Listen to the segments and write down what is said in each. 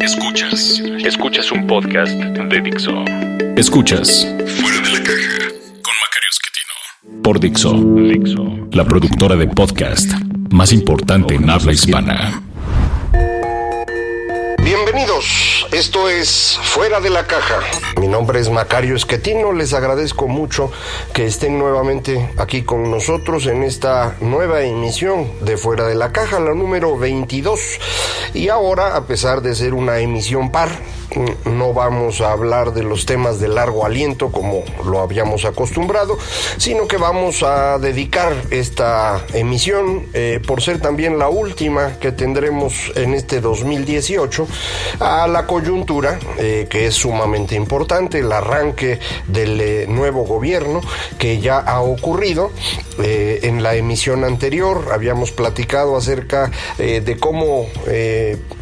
Escuchas un podcast de Dixo. Escuchas Fuera de la Caja con Macario Esquetino por Dixo, la productora de podcast más importante en habla hispana. Bienvenidos, esto es Fuera de la Caja. Mi nombre es Macario Esquetino, les agradezco mucho que estén nuevamente aquí con nosotros en esta nueva emisión de Fuera de la Caja, la número 22. Y ahora, a pesar de ser una emisión par, no vamos a hablar de los temas de largo aliento como lo habíamos acostumbrado, sino que vamos a dedicar esta emisión, por ser también la última que tendremos en este 2018, a la coyuntura, que es sumamente importante, el arranque del nuevo gobierno que ya ha ocurrido. En la emisión anterior habíamos platicado acerca de cómo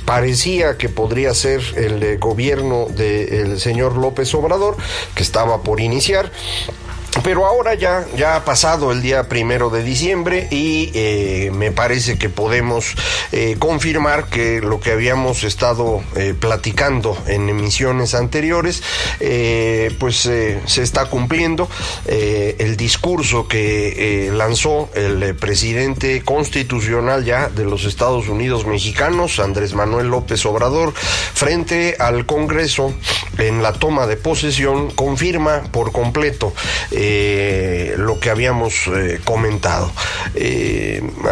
parecía que podría ser el gobierno del señor López Obrador, que estaba por iniciar. Pero ahora ya ha pasado el día 1 de diciembre y me parece que podemos confirmar que lo que habíamos estado platicando en emisiones anteriores, se está cumpliendo. El discurso que lanzó el presidente constitucional ya de los Estados Unidos mexicanos, Andrés Manuel López Obrador, frente al Congreso en la toma de posesión, confirma por completo lo que habíamos comentado.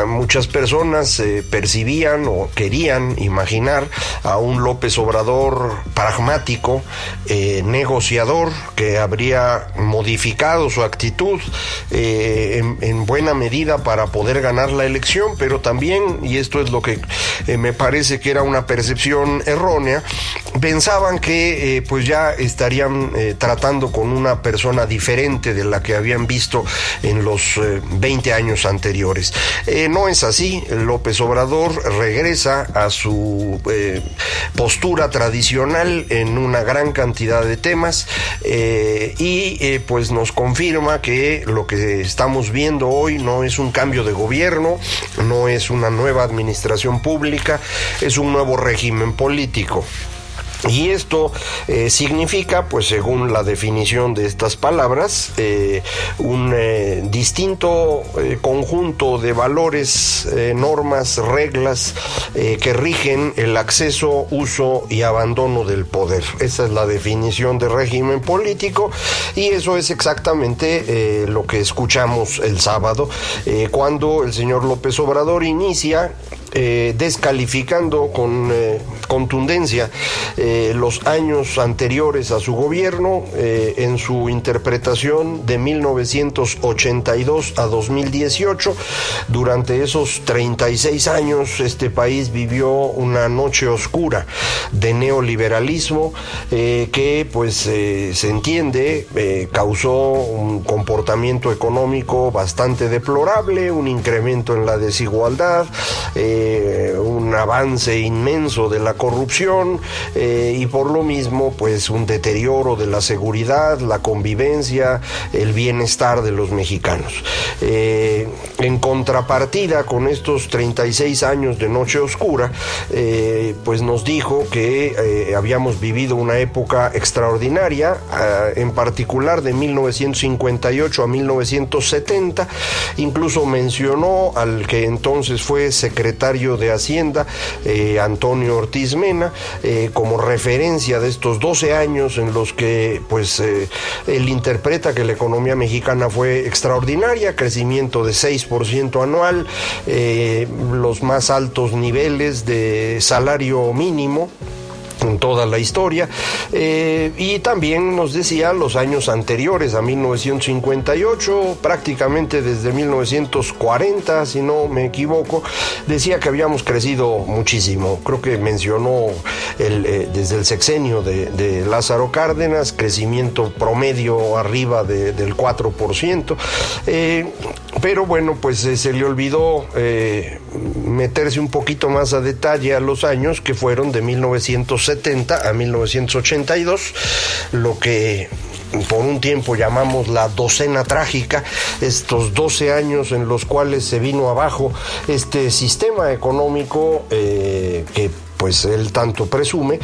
Muchas personas percibían o querían imaginar a un López Obrador pragmático, negociador, que habría modificado su actitud en buena medida para poder ganar la elección, pero también, y esto es lo que me parece que era una percepción errónea, pensaban que pues ya estarían tratando con una persona diferente de la que habían visto en los 20 años anteriores. No es así. López Obrador regresa a su postura tradicional en una gran cantidad de temas pues nos confirma que lo que estamos viendo hoy no es un cambio de gobierno, no es una nueva administración pública, es un nuevo régimen político. Y esto significa, pues según la definición de estas palabras, un distinto conjunto de valores, normas, reglas que rigen el acceso, uso y abandono del poder. Esa es la definición de régimen político y eso es exactamente lo que escuchamos el sábado, cuando el señor López Obrador inicia descalificando con contundencia los años anteriores a su gobierno, en su interpretación de 1982 a 2018. Durante esos 36 años este país vivió una noche oscura de neoliberalismo que pues se entiende causó un comportamiento económico bastante deplorable, un incremento en la desigualdad, un avance inmenso de la corrupción y por lo mismo pues un deterioro de la seguridad, la convivencia, el bienestar de los mexicanos. En contrapartida con estos 36 años de noche oscura, pues nos dijo que habíamos vivido una época extraordinaria, en particular de 1958 a 1970, incluso mencionó al que entonces fue secretario de Hacienda, Antonio Ortiz Mena, como referencia de estos 12 años en los que pues él interpreta que la economía mexicana fue extraordinaria, crecimiento de 6% anual, los más altos niveles de salario mínimo en toda la historia, y también nos decía los años anteriores a 1958, prácticamente desde 1940, si no me equivoco, decía que habíamos crecido muchísimo. Creo que mencionó desde el sexenio de Lázaro Cárdenas, crecimiento promedio arriba del 4%, pero bueno, pues se le olvidó meterse un poquito más a detalle a los años que fueron de 1970 a 1982, lo que por un tiempo llamamos la docena trágica, estos 12 años en los cuales se vino abajo este sistema económico que pues él tanto presume.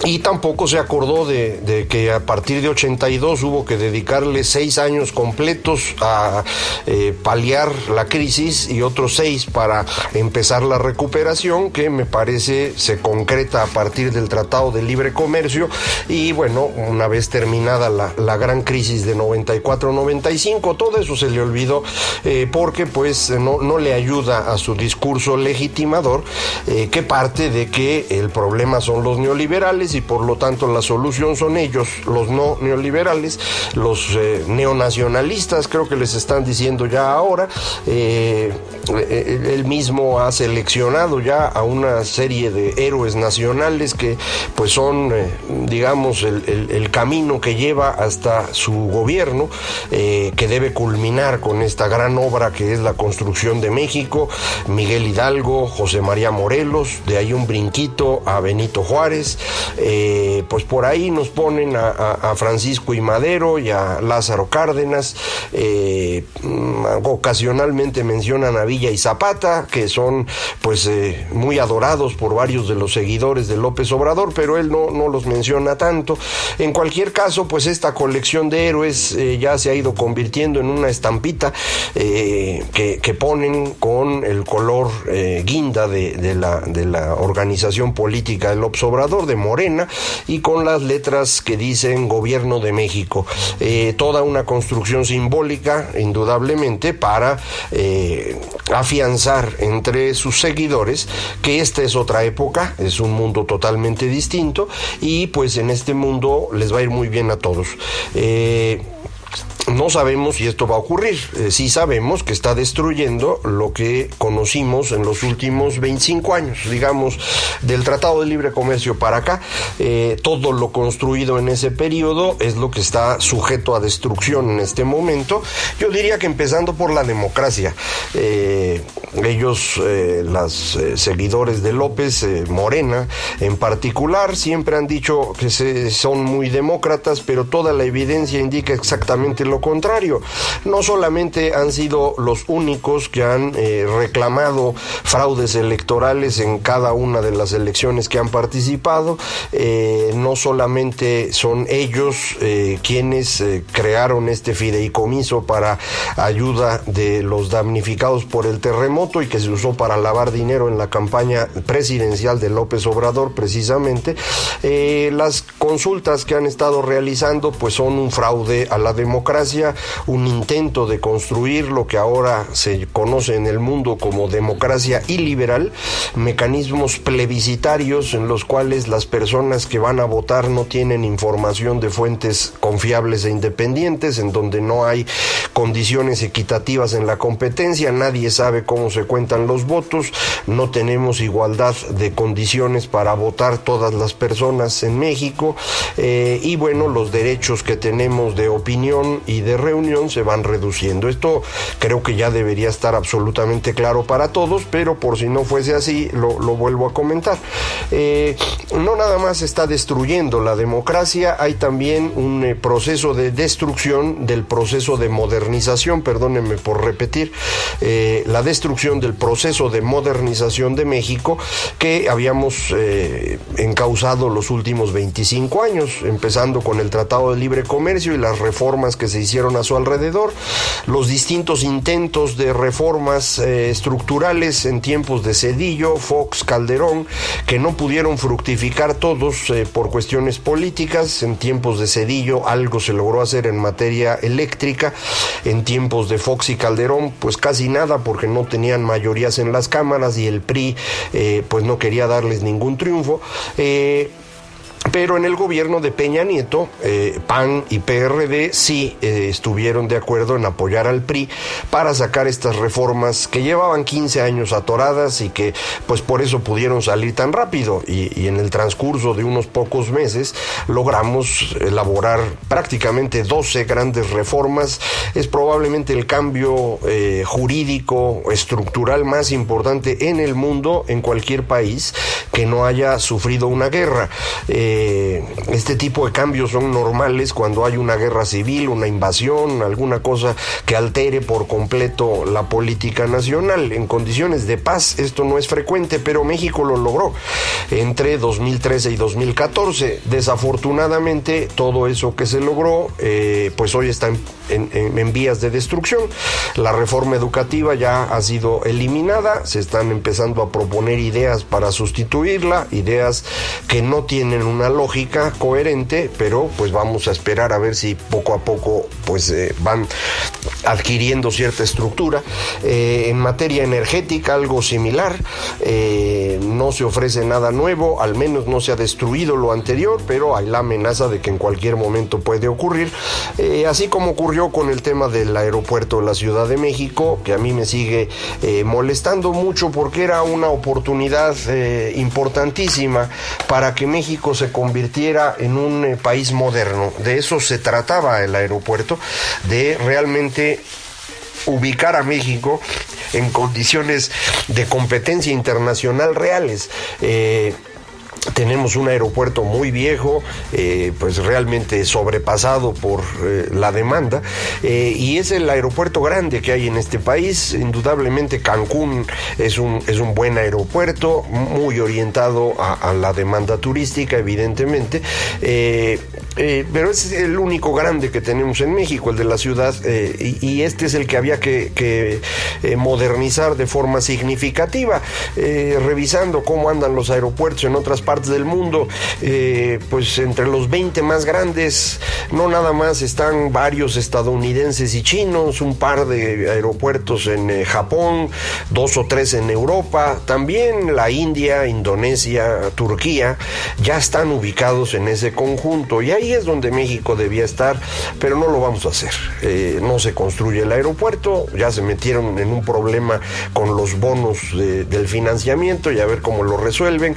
Y tampoco se acordó de que a partir de 82 hubo que dedicarle 6 años completos a paliar la crisis y otros 6 para empezar la recuperación, que me parece se concreta a partir del Tratado de Libre Comercio. Y bueno, una vez terminada la gran crisis de 94-95, todo eso se le olvidó porque pues no le ayuda a su discurso legitimador, que parte de que el problema son los neoliberales y por lo tanto la solución son ellos, los no neoliberales, los neonacionalistas, creo que les están diciendo ya ahora. Él mismo ha seleccionado ya a una serie de héroes nacionales que pues son, digamos, el camino que lleva hasta su gobierno, que debe culminar con esta gran obra que es la construcción de México. Miguel Hidalgo, José María Morelos, de ahí un brinquito a Benito Juárez, pues por ahí nos ponen a Francisco I. Madero y a Lázaro Cárdenas, ocasionalmente mencionan a Villa y Zapata, que son pues muy adorados por varios de los seguidores de López Obrador, pero él no los menciona tanto. En cualquier caso, pues esta colección de héroes ya se ha ido convirtiendo en una estampita que ponen con el color guinda de la organización política de López Obrador, de Morena, y con las letras que dicen Gobierno de México. Toda una construcción simbólica, indudablemente, para afianzar entre sus seguidores que esta es otra época, es un mundo totalmente distinto, y pues en este mundo les va a ir muy bien a todos. No sabemos si esto va a ocurrir, sí sabemos que está destruyendo lo que conocimos en los últimos 25 años, digamos, del Tratado de Libre Comercio para acá. Todo lo construido en ese periodo es lo que está sujeto a destrucción en este momento. Yo diría que empezando por la democracia. Ellos, los seguidores de López, Morena en particular, siempre han dicho que son muy demócratas, pero toda la evidencia indica exactamente lo contrario. No solamente han sido los únicos que han reclamado fraudes electorales en cada una de las elecciones que han participado, no solamente son ellos quienes crearon este fideicomiso para ayuda de los damnificados por el terremoto y que se usó para lavar dinero en la campaña presidencial de López Obrador, precisamente. Las consultas que han estado realizando pues son un fraude a la democracia, un intento de construir lo que ahora se conoce en el mundo como democracia iliberal, mecanismos plebiscitarios en los cuales las personas que van a votar no tienen información de fuentes confiables e independientes, en donde no hay condiciones equitativas en la competencia, nadie sabe cómo se cuentan los votos, no tenemos igualdad de condiciones para votar todas las personas en México, y bueno, los derechos que tenemos de opinión y de reunión se van reduciendo. Esto creo que ya debería estar absolutamente claro para todos, pero por si no fuese así, lo vuelvo a comentar. No nada más está destruyendo la democracia, hay también un proceso de destrucción del proceso de modernización, perdónenme por repetir, la destrucción del proceso de modernización de México que habíamos encauzado los últimos 25 años, empezando con el Tratado de Libre Comercio y las reformas que se hicieron a su alrededor, los distintos intentos de reformas estructurales en tiempos de Zedillo, Fox, Calderón, que no pudieron fructificar todos por cuestiones políticas. En tiempos de Zedillo algo se logró hacer en materia eléctrica, en tiempos de Fox y Calderón pues casi nada, porque no tenían mayorías en las cámaras y el PRI pues no quería darles ningún triunfo. Pero en el gobierno de Peña Nieto, PAN y PRD sí estuvieron de acuerdo en apoyar al PRI para sacar estas reformas que llevaban 15 años atoradas y que pues por eso pudieron salir tan rápido, y en el transcurso de unos pocos meses logramos elaborar prácticamente 12 grandes reformas. Es probablemente el cambio jurídico estructural más importante en el mundo, en cualquier país que no haya sufrido una guerra. Este tipo de cambios son normales cuando hay una guerra civil, una invasión, alguna cosa que altere por completo la política nacional. En condiciones de paz esto no es frecuente, pero México lo logró entre 2013 y 2014. Desafortunadamente todo eso que se logró pues hoy está en vías de destrucción. La reforma educativa ya ha sido eliminada, se están empezando a proponer ideas para sustituirla, ideas que no tienen una lógica coherente, pero pues vamos a esperar a ver si poco a poco pues van adquiriendo cierta estructura. En materia energética algo similar, no se ofrece nada nuevo, al menos no se ha destruido lo anterior, pero hay la amenaza de que en cualquier momento puede ocurrir, así como ocurrió con el tema del aeropuerto de la Ciudad de México, que a mí me sigue molestando mucho porque era una oportunidad importantísima para que México se convirtiera en un país moderno. De eso se trataba el aeropuerto, de realmente ubicar a México en condiciones de competencia internacional reales. Tenemos un aeropuerto muy viejo, pues realmente sobrepasado por la demanda, y es el aeropuerto grande que hay en este país. Indudablemente Cancún es un buen aeropuerto, muy orientado a la demanda turística, evidentemente, pero es el único grande que tenemos en México, el de la ciudad, y este es el que había que modernizar de forma significativa. Revisando cómo andan los aeropuertos en otras partes del mundo, pues entre los 20 más grandes no nada más están varios estadounidenses y chinos, un par de aeropuertos en Japón, 2 o 3 en Europa, también la India, Indonesia, Turquía, ya están ubicados en ese conjunto, y ahí es donde México debía estar, pero no lo vamos a hacer. No se construye el aeropuerto, ya se metieron en un problema con los bonos del financiamiento, y a ver cómo lo resuelven.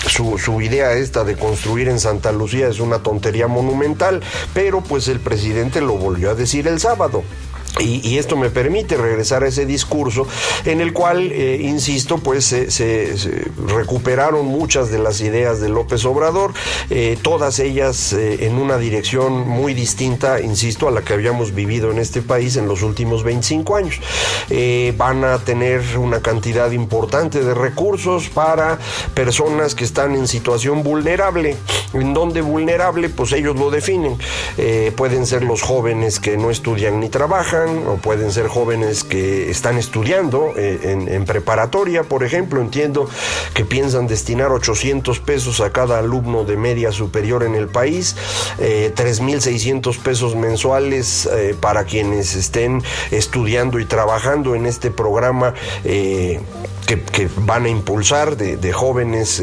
Su idea esta de construir en Santa Lucía es una tontería monumental, pero pues el presidente lo volvió a decir el sábado. Y esto me permite regresar a ese discurso en el cual, insisto, pues se recuperaron muchas de las ideas de López Obrador, todas ellas en una dirección muy distinta, insisto, a la que habíamos vivido en este país en los últimos 25 años. Van a tener una cantidad importante de recursos para personas que están en situación vulnerable. ¿En dónde vulnerable? Pues ellos lo definen. Pueden ser los jóvenes que no estudian ni trabajan, o pueden ser jóvenes que están estudiando en preparatoria, por ejemplo. Entiendo que piensan destinar 800 pesos a cada alumno de media superior en el país, 3,600 pesos mensuales para quienes estén estudiando y trabajando en este programa que van a impulsar de jóvenes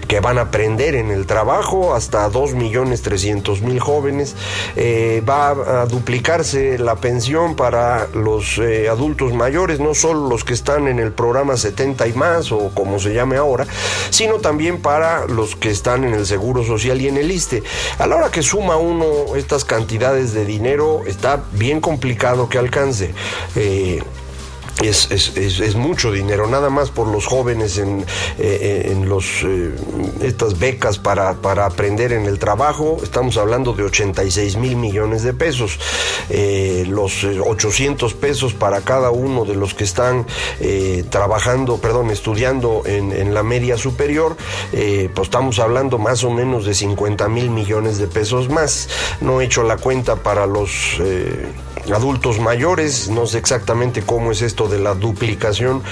que van a aprender en el trabajo, hasta 2,300,000 jóvenes. Va a duplicarse la pensión para los adultos mayores, no solo los que están en el programa 70 y más, o como se llame ahora, sino también para los que están en el Seguro Social y en el ISSSTE. A la hora que suma uno estas cantidades de dinero, está bien complicado que alcance. Es mucho dinero, nada más por los jóvenes en estas becas para aprender en el trabajo. Estamos hablando de 86,000 millones de pesos. Los 800 pesos para cada uno de los que están estudiando en la media superior, pues estamos hablando más o menos de 50,000 millones de pesos más. No he hecho la cuenta para los adultos mayores, no sé exactamente cómo es esto de la duplicación,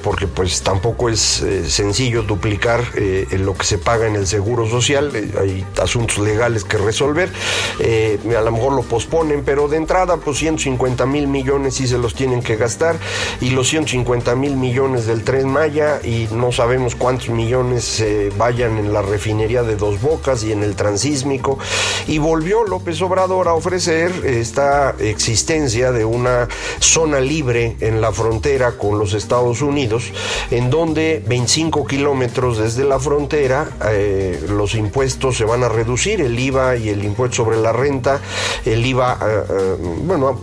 porque pues tampoco es sencillo duplicar lo que se paga en el Seguro Social. Hay asuntos legales que resolver, a lo mejor lo posponen, pero de entrada pues 150,000 millones sí se los tienen que gastar, y los 150,000 millones del Tren Maya, y no sabemos cuántos millones vayan en la refinería de Dos Bocas y en el transísmico. Y volvió López Obrador a ofrecer esta existencia de una zona libre en la frontera con los Estados Unidos, en donde 25 kilómetros desde la frontera los impuestos se van a reducir, el IVA y el impuesto sobre la renta, el IVA,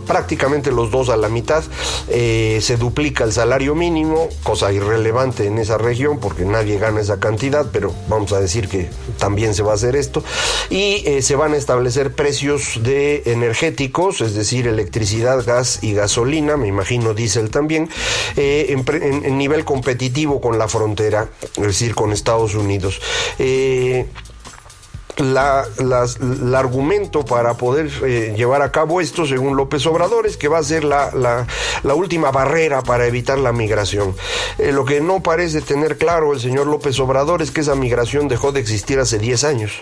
prácticamente los dos a la mitad, se duplica el salario mínimo, cosa irrelevante en esa región porque nadie gana esa cantidad, pero vamos a decir que también se va a hacer esto, y se van a establecer precios de energéticos, es decir, electricidad, gas y gasolina, me imagino diésel también, en nivel competitivo con la frontera, es decir, con Estados Unidos. El argumento para poder llevar a cabo esto, según López Obrador, es que va a ser la última barrera para evitar la migración. Lo que no parece tener claro el señor López Obrador es que esa migración dejó de existir hace 10 años.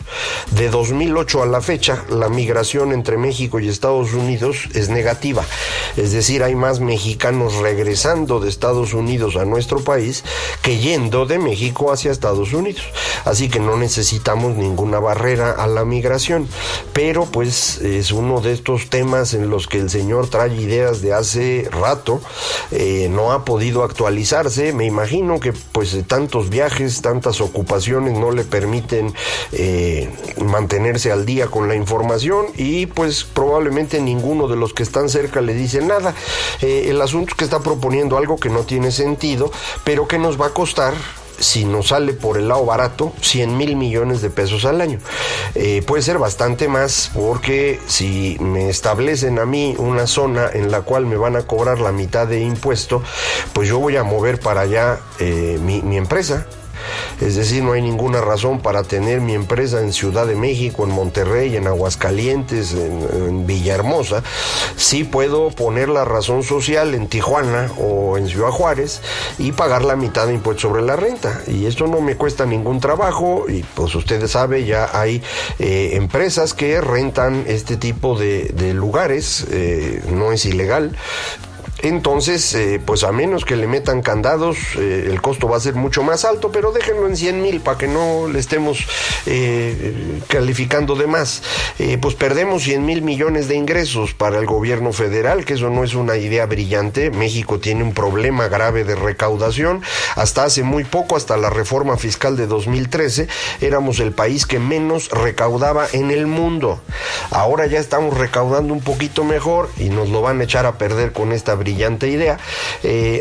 De 2008 a la fecha, la migración entre México y Estados Unidos es negativa. Es decir, hay más mexicanos regresando de Estados Unidos a nuestro país que yendo de México hacia Estados Unidos. Así que no necesitamos ninguna barrera a la migración, pero pues es uno de estos temas en los que el señor trae ideas de hace rato, no ha podido actualizarse. Me imagino que pues tantos viajes, tantas ocupaciones no le permiten mantenerse al día con la información, y pues probablemente ninguno de los que están cerca le dice nada. El asunto es que está proponiendo algo que no tiene sentido, pero que nos va a costar, si nos sale por el lado barato, 100,000 millones de pesos al año. Puede ser bastante más, porque si me establecen a mí una zona en la cual me van a cobrar la mitad de impuesto, pues yo voy a mover para allá mi empresa. Es decir, no hay ninguna razón para tener mi empresa en Ciudad de México, en Monterrey, en Aguascalientes, en Villahermosa. Sí puedo poner la razón social en Tijuana o en Ciudad Juárez y pagar la mitad de impuesto sobre la renta. Y esto no me cuesta ningún trabajo, y pues ustedes saben, ya hay empresas que rentan este tipo de lugares, no es ilegal. Entonces, pues a menos que le metan candados, el costo va a ser mucho más alto, pero déjenlo en 100,000 para que no le estemos calificando de más. Pues perdemos 100,000 millones de ingresos para el gobierno federal, que eso no es una idea brillante. México tiene un problema grave de recaudación. Hasta hace muy poco, hasta la reforma fiscal de 2013, éramos el país que menos recaudaba en el mundo. Ahora ya estamos recaudando un poquito mejor y nos lo van a echar a perder con esta brillante idea.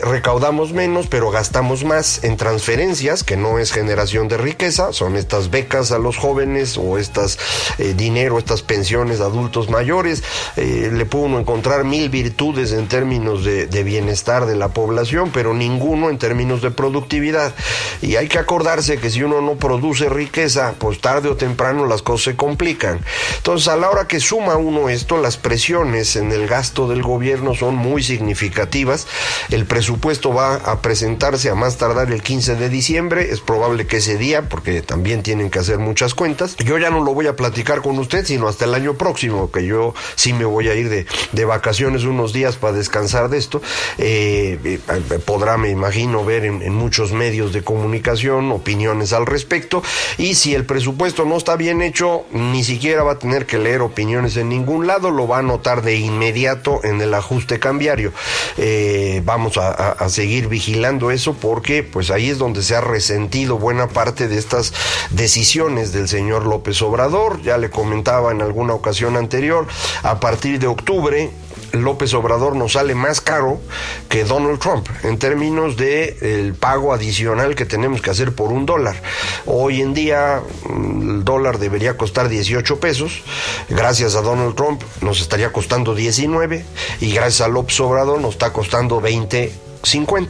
Recaudamos menos, pero gastamos más en transferencias, que no es generación de riqueza, son estas becas a los jóvenes o estas estas pensiones a adultos mayores. Le puede uno encontrar 1000 virtudes en términos de bienestar de la población, pero ninguno en términos de productividad. Y hay que acordarse que si uno no produce riqueza, pues tarde o temprano las cosas se complican. Entonces, a la hora que suma uno esto, las presiones en el gasto del gobierno son muy significativas. El presupuesto va a presentarse a más tardar el 15 de diciembre, es probable que ese día, porque también tienen que hacer muchas cuentas. Yo ya no lo voy a platicar con usted, sino hasta el año próximo, que yo sí me voy a ir de vacaciones unos días para descansar de esto. Podrá, me imagino, ver en muchos medios de comunicación opiniones al respecto, y si el presupuesto no está bien hecho, ni siquiera va a tener que leer opiniones en ningún lado, lo va a notar de inmediato en el ajuste cambiario. Vamos a seguir vigilando eso, porque pues ahí es donde se ha resentido buena parte de estas decisiones del señor López Obrador. Ya le comentaba en alguna ocasión anterior, a partir de octubre López Obrador nos sale más caro que Donald Trump en términos de el pago adicional que tenemos que hacer por $1. Hoy en día el dólar debería costar 18 pesos, gracias a Donald Trump nos estaría costando 19, y gracias a López Obrador nos está costando 20.50.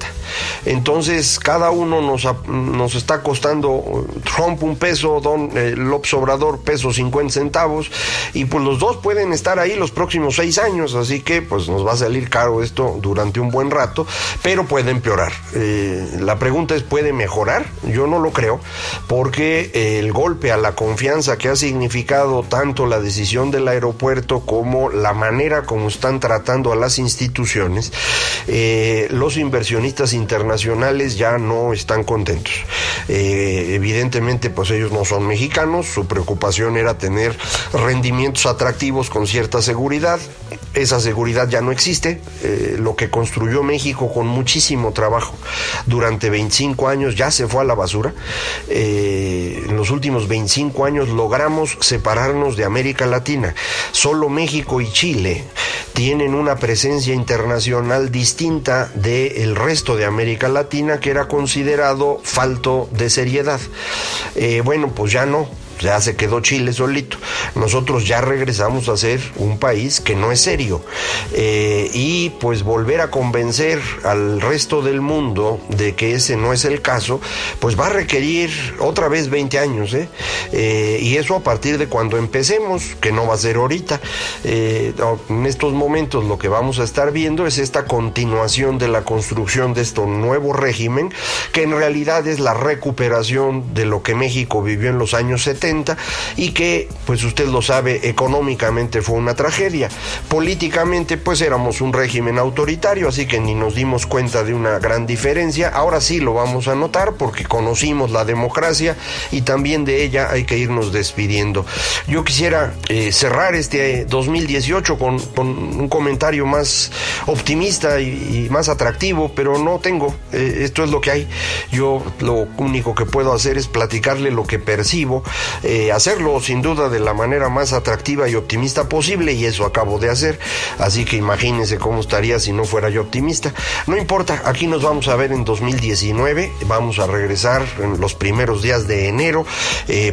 Entonces cada uno nos está costando, Trump $1, López Obrador $0.50, y pues los dos pueden estar ahí los próximos 6 años, así que pues nos va a salir caro esto durante un buen rato, pero puede empeorar. La pregunta es, ¿puede mejorar? Yo no lo creo, porque el golpe a la confianza que ha significado tanto la decisión del aeropuerto como la manera como están tratando a las instituciones, los inversionistas internacionales ya no están contentos. Evidentemente, pues ellos no son mexicanos, su preocupación era tener rendimientos atractivos con cierta seguridad. Esa seguridad ya no existe. Lo que construyó México con muchísimo trabajo durante 25 años ya se fue a la basura. En los últimos 25 años logramos separarnos de América Latina. Solo México y Chile tienen una presencia internacional distinta del resto de América Latina, que era considerado falto de seriedad. Bueno, pues ya no. Ya se quedó Chile solito. Nosotros ya regresamos a ser un país que no es serio. Y pues volver a convencer al resto del mundo de que ese no es el caso, pues va a requerir otra vez 20 años. Y eso a partir de cuando empecemos, que no va a ser ahorita. En estos momentos lo que vamos a estar viendo es esta continuación de la construcción de este nuevo régimen, que en realidad es la recuperación de lo que México vivió en los años 70, y que, pues usted lo sabe, económicamente fue una tragedia. Políticamente, pues éramos un régimen autoritario, así que ni nos dimos cuenta de una gran diferencia. Ahora sí lo vamos a notar porque conocimos la democracia y también de ella hay que irnos despidiendo. Yo quisiera cerrar este 2018 con un comentario más optimista y más atractivo, pero no tengo. Esto es lo que hay. Yo lo único que puedo hacer es platicarle lo que percibo, hacerlo sin duda de la manera más atractiva y optimista posible, y eso acabo de hacer, así que imagínense cómo estaría si no fuera yo optimista. No importa, aquí nos vamos a ver en 2019, vamos a regresar en los primeros días de enero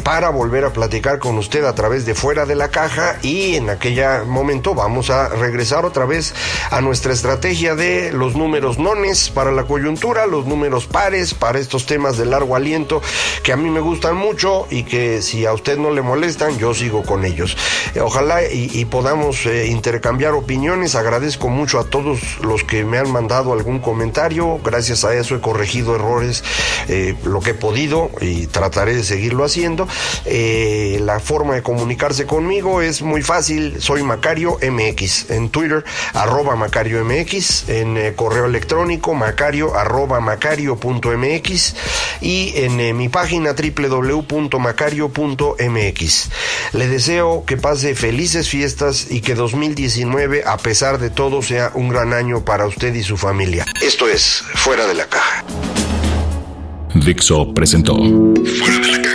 para volver a platicar con usted a través de Fuera de la Caja, y en aquel momento vamos a regresar otra vez a nuestra estrategia de los números nones para la coyuntura, los números pares para estos temas de largo aliento que a mí me gustan mucho y que si a usted no le molestan, yo sigo con ellos. Ojalá y podamos intercambiar opiniones. Agradezco mucho a todos los que me han mandado algún comentario. Gracias a eso he corregido errores lo que he podido y trataré de seguirlo haciendo. La forma de comunicarse conmigo es muy fácil. Soy Macario MX en Twitter, @Macario MX, en correo electrónico macario@macario.mx, y en mi página www.macario.mx. Le deseo que pase felices fiestas y que 2019, a pesar de todo, sea un gran año para usted y su familia. Esto es Fuera de la Caja. Dixo presentó Fuera de la Caja.